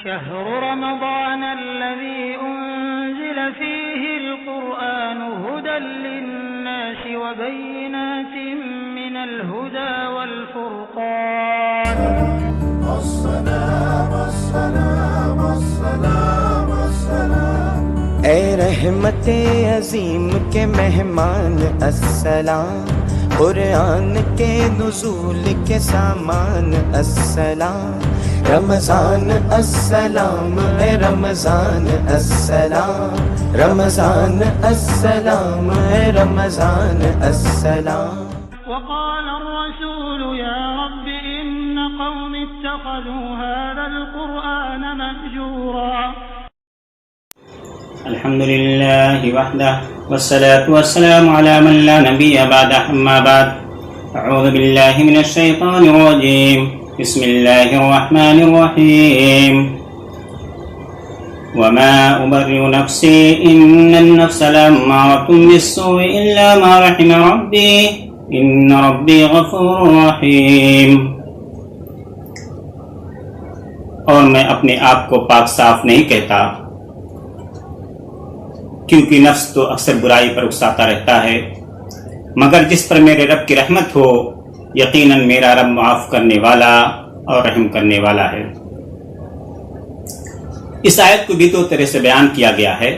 شهر رمضان الذي أنزل فيه القرآن هدى للناس وبينات من الهدى والفرقان السلام السلام السلام السلام اے رحمت عظیم کے مہمان السلام، قرآن کے نزول کے سامان السلام، رمضان السلام اے رمضان السلام، رمضان السلام اے رمضان السلام۔ وقال الرسول يا رب إن قوم اتخذوا هذا القرآن مهجورا۔ الحمد لله وحده والصلاة والسلام على من لا نبي بعده، أما بعد، أعوذ بالله من الشيطان الرجيم، بسم الله الرحمن الرحيم، وما أبرئ نفسي إن النفس لأمارة بالسوء إلا ما رحم ربي إن ربي غفور رحيم۔ اور میں اپنے آپ کو پاک صاف نہیں کہتا، کیونکہ نفس تو اکثر برائی پر اکساتا رہتا ہے، مگر جس پر میرے رب کی رحمت ہو، یقیناً میرا رب معاف کرنے والا اور رحم کرنے والا ہے۔ اس آیت کو بھی دو طرح سے بیان کیا گیا ہے۔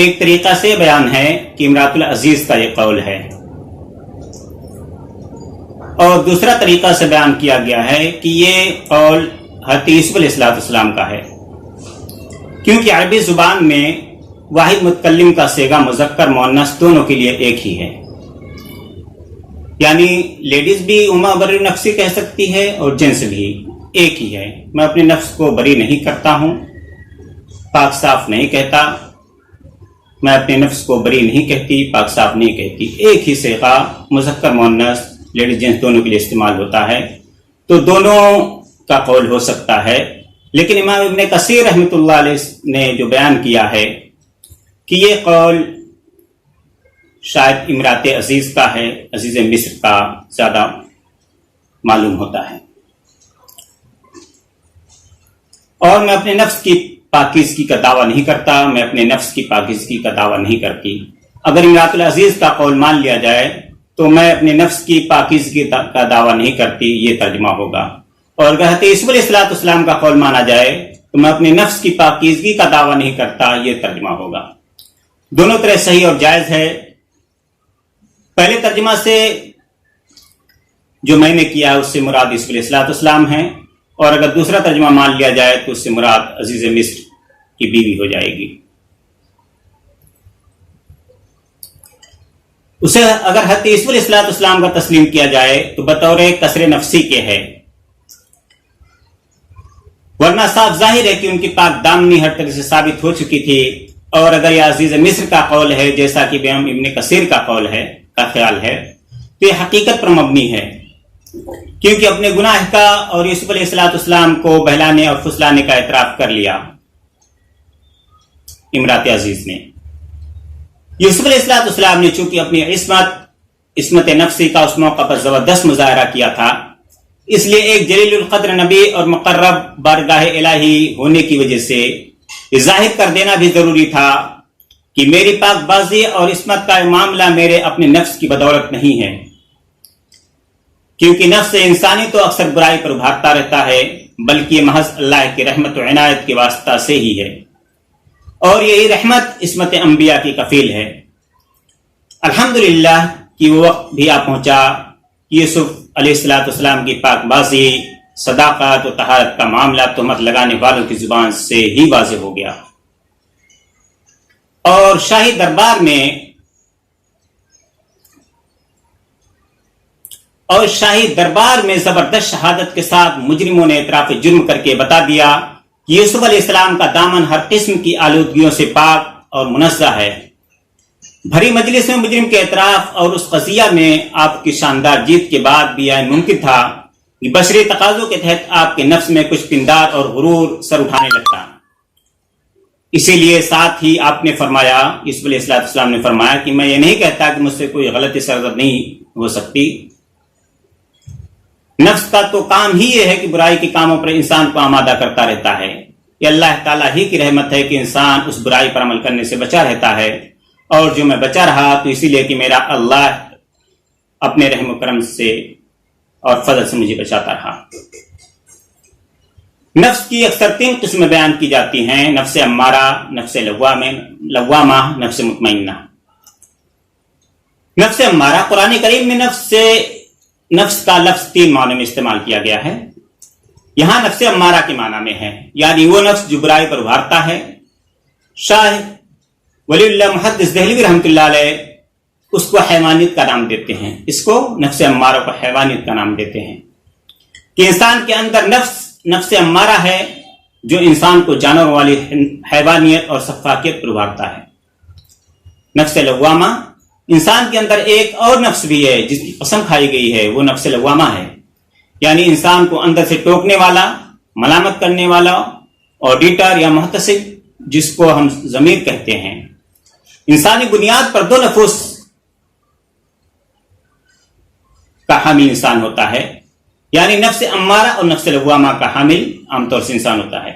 ایک طریقہ سے بیان ہے کہ امرأۃ العزیز کا یہ قول ہے، اور دوسرا طریقہ سے بیان کیا گیا ہے کہ یہ قول حضرت یوسف علیہ السلام کا ہے، کیونکہ عربی زبان میں واحد متکلم کا صیغہ مذکر مؤنث دونوں کے لیے ایک ہی ہے، یعنی لیڈیز بھی وما ابرئ نفسی کہہ سکتی ہے اور جنس بھی ایک ہی ہے۔ میں اپنے نفس کو بری نہیں کرتا ہوں، پاک صاف نہیں کہتا، میں اپنے نفس کو بری نہیں کہتی، پاک صاف نہیں کہتی۔ ایک ہی صیغہ مذکر مؤنث لیڈیز جنس دونوں کے لیے استعمال ہوتا ہے، تو دونوں کا قول ہو سکتا ہے۔ لیکن امام ابن کثیر رحمۃ اللہ علیہ نے جو بیان کیا ہے کہ یہ قول شاید امرات عزیز کا ہے، عزیز مصر کا زیادہ معلوم ہوتا ہے۔ اور میں اپنے نفس کی پاکیزگی کا دعویٰ نہیں کرتا، میں اپنے نفس کی پاکیزگی کا دعویٰ نہیں کرتی۔ اگر امرات العزیز کا قول مان لیا جائے تو میں اپنے نفس کی پاکیزگی کا دعویٰ نہیں کرتی، یہ ترجمہ ہوگا۔ اور اگر حضرت یوسف علیہ السلام کا قول مانا جائے تو میں اپنے نفس کی پاکیزگی کا دعویٰ نہیں کرتا، یہ ترجمہ ہوگا۔ دونوں طرح صحیح اور جائز ہے۔ پہلے ترجمہ سے جو میں نے کیا اس سے مراد یوسف علیہ السلام ہیں، اور اگر دوسرا ترجمہ مان لیا جائے تو اس سے مراد عزیز مصر کی بیوی ہو جائے گی۔ اسے اگر حضرت یوسف علیہ السلام کا تسلیم کیا جائے تو بطور کسر نفسی کے ہے، ورنہ صاف ظاہر ہے کہ ان کی پاک دامنی ہر طرح سے ثابت ہو چکی تھی۔ اور اگر یہ عزیز مصر کا قول ہے جیسا کہ ابن کثیر کا قول ہے، کا خیال ہے، تو یہ حقیقت پر مبنی ہے، کیونکہ اپنے گناہ کا اور یوسف علیہ السلام کو بہلانے اور پھسلانے کا اعتراف کر لیا امرات عزیز نے۔ یوسف علیہ السلام نے چونکہ اپنی عصمت نفسی کا اس موقع پر زبردست مظاہرہ کیا تھا، اس لیے ایک جلیل القدر نبی اور مقرب بارگاہ الہی ہونے کی وجہ سے یہ ظاہر کر دینا بھی ضروری تھا کہ میری پاک بازی اور عصمت کا معاملہ میرے اپنے نفس کی بدولت نہیں ہے، کیونکہ نفس انسانی تو اکثر برائی پر ابھارتا رہتا ہے، بلکہ یہ محض اللہ کی رحمت و عنایت کے واسطہ سے ہی ہے، اور یہی رحمت عصمت انبیاء کی کفیل ہے۔ الحمدللہ کہ وہ وقت بھی آ پہنچا، یوسف علیہ السلام کی پاک بازی، صداقت و طہارت کا معاملہ تہمت لگانے والوں کی زبان سے ہی واضح ہو گیا، اور شاہی دربار میں زبردست شہادت کے ساتھ مجرموں نے اعتراف جرم کر کے بتا دیا کہ یوسف علیہ السلام کا دامن ہر قسم کی آلودگیوں سے پاک اور منزہ ہے۔ بھری مجلس میں مجرم کے اعتراف اور اس قضیہ میں آپ کی شاندار جیت کے بعد بھی یہ ممکن تھا کہ بشری تقاضوں کے تحت آپ کے نفس میں کچھ پندار اور غرور سر اٹھانے لگتا۔ اسی لیے ساتھ ہی آپ نے فرمایا، یوسف علیہ السلام نے فرمایا کہ میں یہ نہیں کہتا کہ مجھ سے کوئی غلطی سرزد نہیں ہو سکتی، نفس کا تو کام ہی یہ ہے کہ برائی کے کاموں پر انسان کو آمادہ کرتا رہتا ہے. یہ اللہ تعالیٰ ہی کی رحمت ہے کہ انسان اس برائی پر عمل کرنے سے بچا رہتا ہے، اور جو میں بچا رہا تو اسی لیے کہ میرا اللہ اپنے رحم و کرم سے اور فضل سے مجھے بچاتا رہا. نفس کی اکثر 3 قسمیں بیان کی جاتی ہیں: نفس امارہ، نفس لوامہ، نفس مطمئنہ. نفس امارہ، قرآن کریم میں نفس کا لفظ 3 معنوں میں استعمال کیا گیا ہے. یہاں نفس امارہ کے معنی میں ہے، یعنی وہ نفس جو برائی پر ابھارتا ہے. شاہ ولی اللہ محدث دہلوی رحمۃ اللہ علیہ اس کو حیوانیت کا نام دیتے ہیں، اس کو نفس امارہ کو حیوانیت کا نام دیتے ہیں، کہ انسان کے اندر نفس امارہ ہے جو انسان کو جانوروں والی حیوانیت اور سفاکیت پر ابھارتا ہے. نفس لوامہ، انسان کے اندر ایک اور نفس بھی ہے جس کی قسم کھائی گئی ہے، وہ نفس لوامہ ہے، یعنی انسان کو اندر سے ٹوکنے والا، ملامت کرنے والا، آڈیٹر یا محتسب، جس کو ہم ضمیر کہتے ہیں. انسانی بنیاد پر 2 نفوس کا حامل انسان ہوتا ہے، یعنی نفس امارہ اور نفس لوامہ کا حامل عام طور سے انسان ہوتا ہے.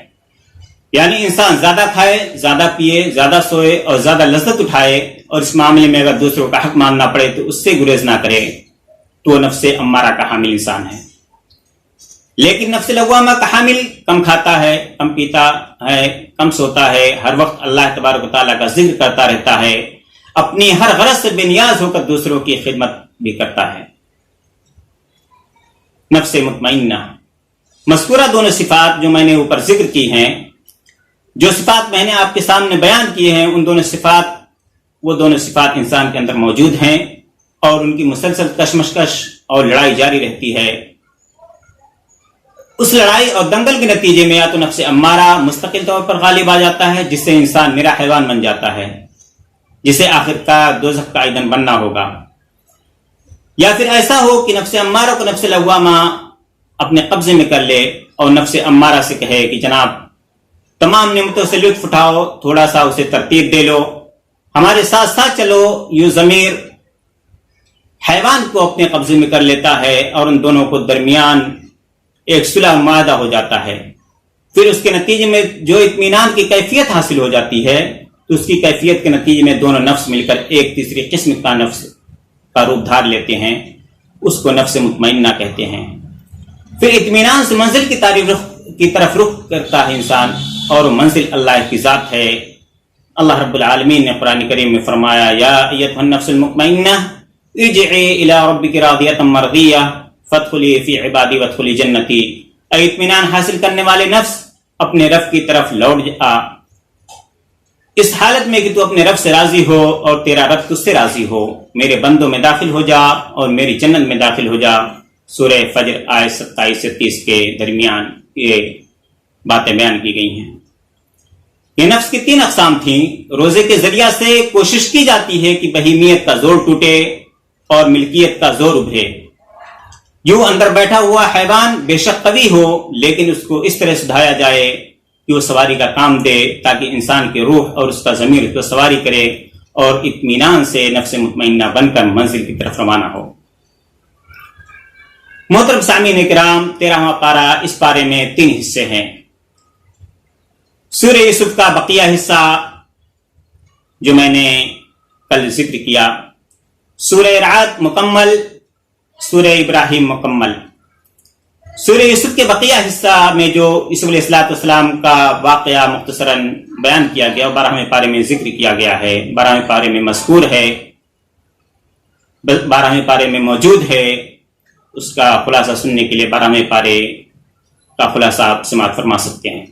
یعنی انسان زیادہ کھائے، زیادہ پیے، زیادہ سوئے اور زیادہ لذت اٹھائے، اور اس معاملے میں اگر دوسروں کا حق ماننا پڑے تو اس سے گریز نہ کرے، تو وہ نفس امارہ کا حامل انسان ہے. لیکن نفس لوامہ کا حامل کم کھاتا ہے، کم پیتا ہے، کم سوتا ہے، ہر وقت اللہ تبارک و تعالیٰ کا ذکر کرتا رہتا ہے، اپنی ہر غرض سے بے نیاز ہو کر دوسروں کی خدمت بھی کرتا ہے. نفس مطمئنہ، مذکورہ دونوں صفات جو میں نے اوپر ذکر کی ہیں، جو صفات میں نے آپ کے سامنے بیان کیے ہیں، وہ دونوں صفات انسان کے اندر موجود ہیں، اور ان کی مسلسل کشمکش اور لڑائی جاری رہتی ہے. اس لڑائی اور دنگل کے نتیجے میں یا تو نفس امارہ مستقل طور پر غالب آ جاتا ہے، جس سے انسان نرا حیوان بن جاتا ہے، جسے آخر کار دوزخ کا ایندھن بننا ہوگا، یا پھر ایسا ہو کہ نفس امارہ کو نفس لوامہ اپنے قبضے میں کر لے اور نفس امارہ سے کہے کہ جناب تمام نعمتوں سے لطف اٹھاؤ، تھوڑا سا اسے ترتیب دے لو، ہمارے ساتھ ساتھ چلو. یوں ضمیر حیوان کو اپنے قبضے میں کر لیتا ہے، اور ان دونوں کو درمیان ایک صلح معاہدہ ہو جاتا ہے. پھر اس کے نتیجے میں جو اطمینان کی کیفیت حاصل ہو جاتی ہے، تو اس کی کیفیت کے نتیجے میں دونوں نفس مل کر ایک تیسری قسم کا نفس کا روپ دھار لیتے ہیں، اس کو نفس مطمئنہ کہتے ہیں. پھر اطمینان سے منزل کی طرف رخ کرتا ہے انسان، اور منزل اللہ کی ذات ہے. اللہ رب العالمین نے قرآن کریم میں فرمایا: یا ایتھا النفس المطمئنہ ارجعی الی ربک راضیۃ مرضیہ فادخلی فی عبادی وادخلی جنتی. اے اطمینان حاصل کرنے والے نفس، اپنے رب کی طرف لوٹ جا، اس حالت میں کہ تو اپنے رب سے راضی ہو اور تیرا رب تجھ سے راضی ہو. میرے بندوں میں داخل ہو جا اور میری جنت میں داخل ہو جا. سورہ فجر آیت 27 سے 30 کے درمیان یہ باتیں بیان کی گئی ہیں. یہ نفس کی 3 اقسام تھیں. روزے کے ذریعہ سے کوشش کی جاتی ہے کہ بہیمیت کا زور ٹوٹے اور ملکیت کا زور ابھرے. یوں اندر بیٹھا ہوا حیوان بے شک قوی ہو، لیکن اس کو اس طرح سدھایا جائے کہ وہ سواری کا کام دے، تاکہ انسان کی روح اور اس کا ضمیر اس کو سواری کرے اور اطمینان سے نفس مطمئنہ بن کر منزل کی طرف روانہ ہو. محترم سامعین کرام، 13واں پارہ، اس پارے میں 3 حصے ہیں. سورہ یوسف کا بقیہ حصہ جو میں نے کل ذکر کیا، سورہ رعد مکمل، سورہ ابراہیم مکمل. سورہ یوسف کے بقیہ حصہ میں جو یوسف علیہ السلام کا واقعہ مختصراً بیان کیا گیا، 12ویں پارے میں ذکر کیا گیا ہے، 12ویں پارے میں مذکور ہے، 12ویں پارے میں موجود ہے. اس کا خلاصہ سننے کے لیے 12ویں پارے کا خلاصہ آپ سماعت فرما سکتے ہیں.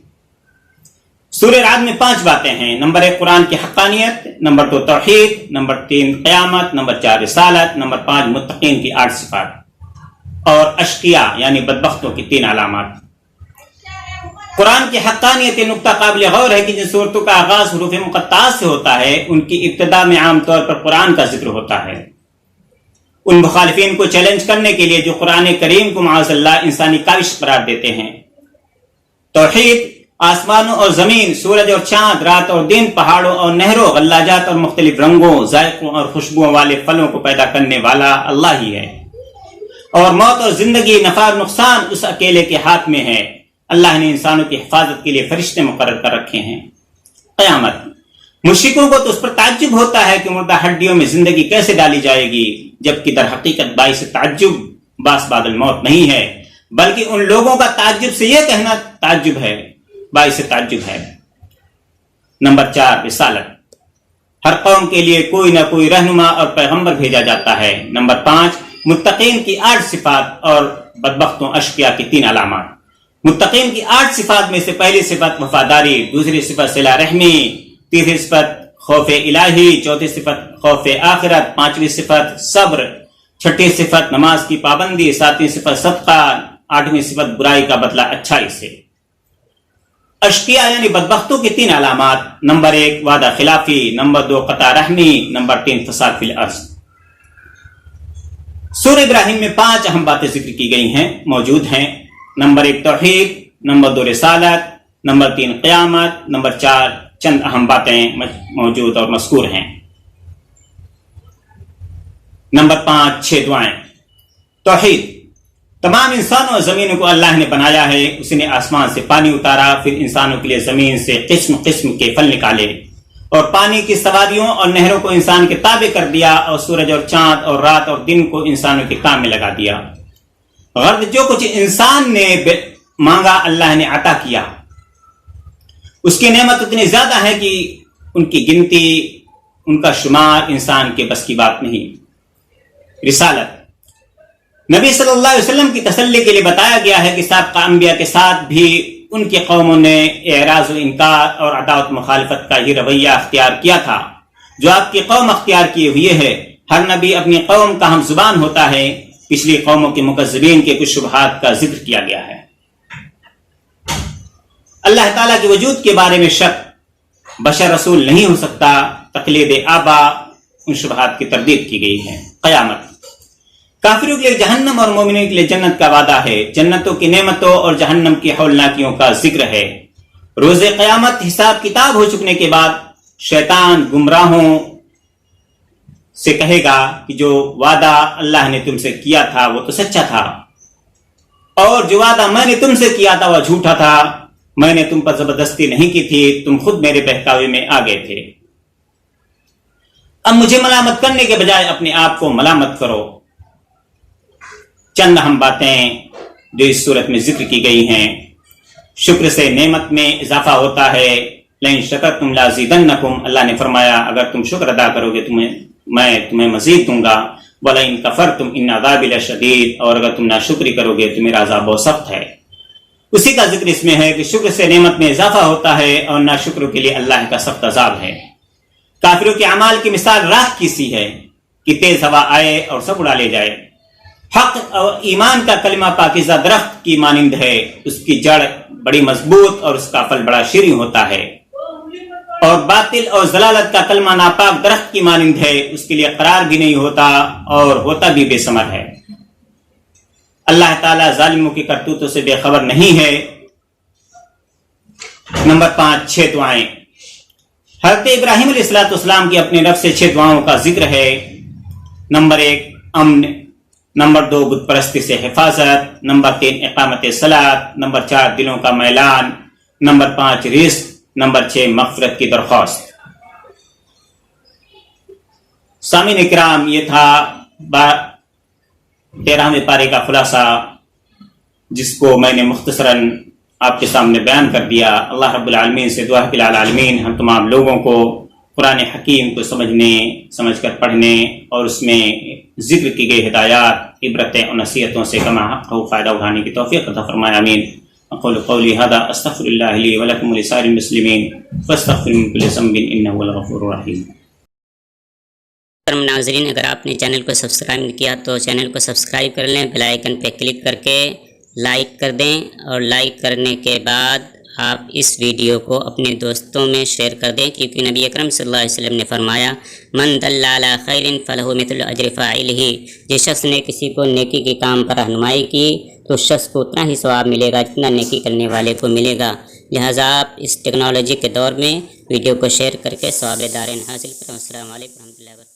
سورہ رعد میں 5 باتیں ہیں. نمبر 1 قرآن کی حقانیت، نمبر 2 توحید، نمبر 3 قیامت، نمبر 4 رسالت، نمبر 5 متقین کی 8 صفات، اور اشقیاء یعنی بدبختوں کی 3 علامات. قرآن کی حقانیت یہ نقطہ قابل غور ہے کہ جن صورتوں کا آغاز حروف مقطعات سے ہوتا ہے، ان کی ابتدا میں عام طور پر قرآن کا ذکر ہوتا ہے. ان مخالفین کو چیلنج کرنے کے لیے جو قرآن کریم کو معاذ اللہ انسانی کاوش قرار دیتے ہیں. توحید آسمانوں اور زمین، سورج اور چاند، رات اور دن، پہاڑوں اور نہروں، غلاجات اور مختلف رنگوں، ذائقوں اور خوشبوؤں والے پھلوں کو پیدا کرنے والا اللہ ہی ہے. اور موت اور زندگی، نفع اور نقصان اس اکیلے کے ہاتھ میں ہے۔ اللہ نے انسانوں کی حفاظت کے لیے فرشتے مقرر کر رکھے ہیں۔ قیامت، مشرکوں کو تو اس پر تعجب ہوتا ہے کہ مردہ ہڈیوں میں زندگی کیسے ڈالی جائے گی، جبکہ در حقیقت باعث تعجب باس بعد الموت نہیں ہے، بلکہ ان لوگوں کا تعجب سے یہ کہنا تعجب ہے، باعث تعجب ہے۔ نمبر 4، رسالت، ہر قوم کے لیے کوئی نہ کوئی رہنما اور پیغمبر بھیجا جاتا ہے۔ نمبر 5، متقین کی 8 صفات اور بدبختوں اشقیاء کی 3 علامات۔ متقین کی 8 صفات میں سے پہلی صفت وفاداری، دوسری صفت صلہ رحمی، تیسری صفت خوف الہی، چوتھی صفت خوف آخرت، پانچویں صفت صبر، چھٹی صفت نماز کی پابندی، ساتویں صفت صدقہ، آٹھویں صفت برائی کا بدلہ اچھائی سے۔ اشقیاء یعنی بدبختوں کی 3 علامات: نمبر 1، وعدہ خلافی، نمبر 2، قطع رحمی، نمبر 3، فساد فی الارض۔ سورہ ابراہیم میں 5 اہم باتیں ذکر کی گئی ہیں، موجود ہیں۔ نمبر 1، توحید، نمبر 2، رسالت، نمبر 3، قیامت، نمبر 4، چند اہم باتیں موجود اور مذکور ہیں۔ نمبر 5، 6 دعائیں۔ توحید، تمام انسانوں اور زمینوں کو اللہ نے بنایا ہے، اس نے آسمان سے پانی اتارا، پھر انسانوں کے لیے زمین سے قسم قسم کے پھل نکالے، اور پانی کی سواریوں اور نہروں کو انسان کے تابع کر دیا، اور سورج اور چاند اور رات اور دن کو انسانوں کے کام میں لگا دیا۔ غرض جو کچھ انسان نے مانگا اللہ نے عطا کیا۔ اس کی نعمت اتنی زیادہ ہے کہ ان کی گنتی، ان کا شمار انسان کے بس کی بات نہیں۔ رسالت، نبی صلی اللہ علیہ وسلم کی تسلی کے لیے بتایا گیا ہے کہ سابقہ انبیاء کے ساتھ بھی ان کی قوموں نے اعراض و انکار اور عداوت مخالفت کا ہی رویہ اختیار کیا تھا جو آپ کی قوم اختیار کیے ہوئے ہے۔ ہر نبی اپنی قوم کا ہم زبان ہوتا ہے۔ پچھلی قوموں کے مکذبین کے کچھ شبہات کا ذکر کیا گیا ہے۔ اللہ تعالیٰ کے وجود کے بارے میں شک، بشر رسول نہیں ہو سکتا، تقلید آبا، ان شبہات کی تردید کی گئی ہے۔ قیامت، کافروں کے لیے جہنم اور مومنوں کے لیے جنت کا وعدہ ہے۔ جنتوں کی نعمتوں اور جہنم کی ہولناکیوں کا ذکر ہے۔ روز قیامت حساب کتاب ہو چکنے کے بعد شیطان گمراہوں سے کہے گا کہ جو وعدہ اللہ نے تم سے کیا تھا وہ تو سچا تھا، اور جو وعدہ میں نے تم سے کیا تھا وہ جھوٹا تھا، میں نے تم پر زبردستی نہیں کی تھی، تم خود میرے بہکاوے میں آ گئے تھے۔ اب مجھے ملامت کرنے کے بجائے اپنے آپ کو ملامت کرو۔ چند اہم باتیں جو اس صورت میں ذکر کی گئی ہیں۔ شکر سے نعمت میں اضافہ ہوتا ہے۔ لئن شکرتم لازیدنکم، اللہ نے فرمایا اگر تم شکر ادا کرو گے میں تمہیں مزید دوں گا۔ ولئن کفرتم ان عذابی لشدید، اور اگر تم ناشکری کرو گے تو میرا عذاب بہت سخت ہے۔ اسی کا ذکر اس میں ہے کہ شکر سے نعمت میں اضافہ ہوتا ہے اور ناشکروں کے لیے اللہ کا سخت عذاب ہے۔ کافروں کے اعمال کی مثال راکھ کی سی ہے کہ تیز ہوا آئے اور سب اڑا لے جائے۔ حق اور ایمان کا کلمہ پاکیزہ درخت کی مانند ہے، اس کی جڑ بڑی مضبوط اور اس کا پھل بڑا شیریں ہوتا ہے، اور باطل اور ضلالت کا کلمہ ناپاک درخت کی مانند ہے، اس کے لیے قرار بھی نہیں ہوتا اور ہوتا بھی بے ثمر ہے۔ اللہ تعالیٰ ظالموں کی کرتوتوں سے بے خبر نہیں ہے۔ نمبر 5، 6 دعائیں۔ حضرت ابراہیم علیہ السلام کی اپنے رب سے 6 دعاؤں کا ذکر ہے۔ نمبر 1، امن، نمبر 2، بت پرستی سے حفاظت، نمبر 3، اقامت صلاۃ، نمبر 4، دلوں کا میلان، نمبر 5، رزق، نمبر 6، مغفرت کی درخواست۔ سامعین اکرام، یہ تھا 13ویں پارے کا خلاصہ، جس کو میں نے مختصراً آپ کے سامنے بیان کر دیا۔ اللہ رب العالمین سے دعا ہے کہ العالمین ہم تمام لوگوں کو قرآن حکیم کو سمجھ کر پڑھنے اور اس میں ذکر کی گئی ہدایات، عبرتیں اور نصیحتوں سے کما حق ہو فائدہ اٹھانے کی توفیق عطا فرمائے، آمین۔ اقول قولی هذا استغفر الله لي ولكم ولسائر المسلمين فاستغفروا من كل ذنب انه هو الغفور الرحيم۔ ناظرین، اگر آپ نے چینل کو سبسکرائب نہیں کیا تو چینل کو سبسکرائب کر لیں، بیل آئیکن پہ کلک کر کے لائک کر دیں، اور لائک کرنے کے بعد آپ اس ویڈیو کو اپنے دوستوں میں شیئر کر دیں، کیونکہ نبی اکرم صلی اللہ علیہ وسلم نے فرمایا من دل علی خیر فلہ مثل اجر فاعلہ، جس شخص نے کسی کو نیکی کے کام پر رہنمائی کی تو اس شخص کو اتنا ہی ثواب ملے گا جتنا نیکی کرنے والے کو ملے گا۔ لہٰذا آپ اس ٹیکنالوجی کے دور میں ویڈیو کو شیئر کر کے ثواب دارین حاصل کریں۔ السلام علیکم و رحمۃ اللہ وبرکاتہ۔